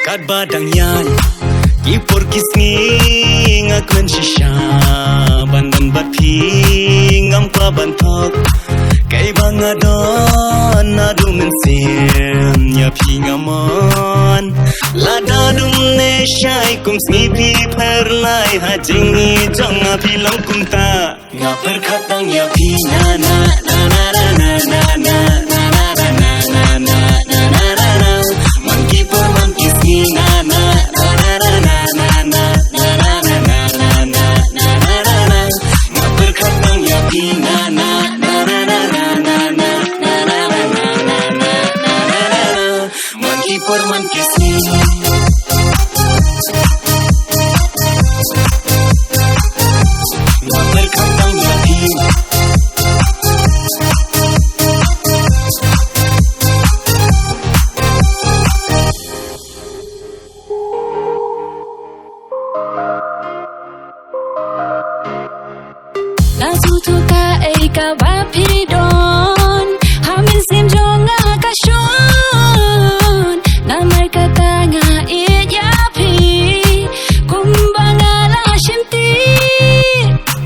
Kat badang yan Kipur kisngi ngakmen shisha Bandan bapi ngampa bantok Kay bangadon nadu mensim Nyapi ngamon Lada dum ne syai kum snipi perlai Hajingi jong api long kumta Ngapar katang yapi na na na na na na na na na na na na na na na na na Monkey for monkey skin na na na na na na na na na na na na na na na na na Ngapar katang yapi na na na na na na na na na na na na na na na Monkey for monkey skin Ngapar katang yapi La tu ka ei ka ba pi don Hamin sim jonga ka shon Na mai ka ta nga I ya pi Kumbanga la shimti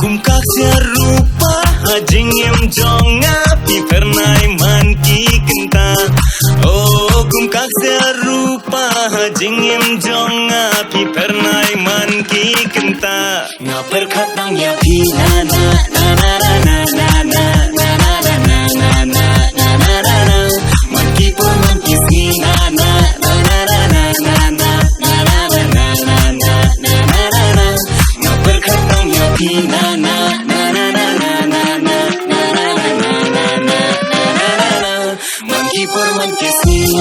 Kum kaksia rupa hajing em jonga pi pernai man ki kenta Oh kum kaksia rupa hajing em jonga pi pernai man ki kenta Ngapar katang ya pi na na na na na na na na na na na na na na na na na Monkey for monkey skin na na na na na na na na na na na na na na na na na Ngapar katang ya pi na na na na na na na na na na na na na na na na na Monkey for monkey skin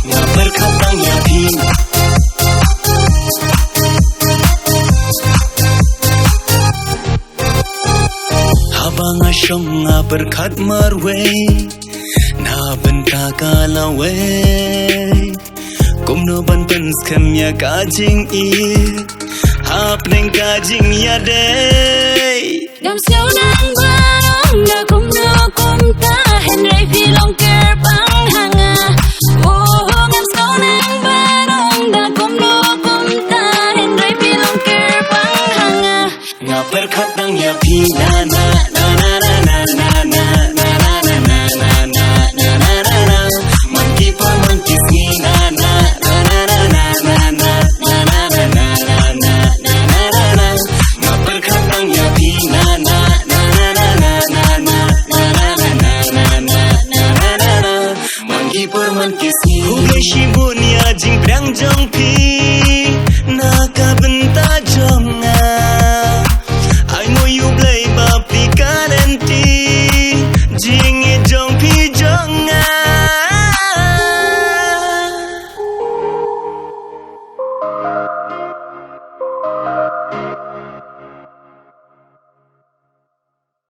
Ngapar katang ya pi Habang asyong nga berkat marwe Na benta kalawe Kum no ban pens kemya kajing I Hap neng kajing ya day Ngam siêu nang ba nong na kum ta Hen rai pi long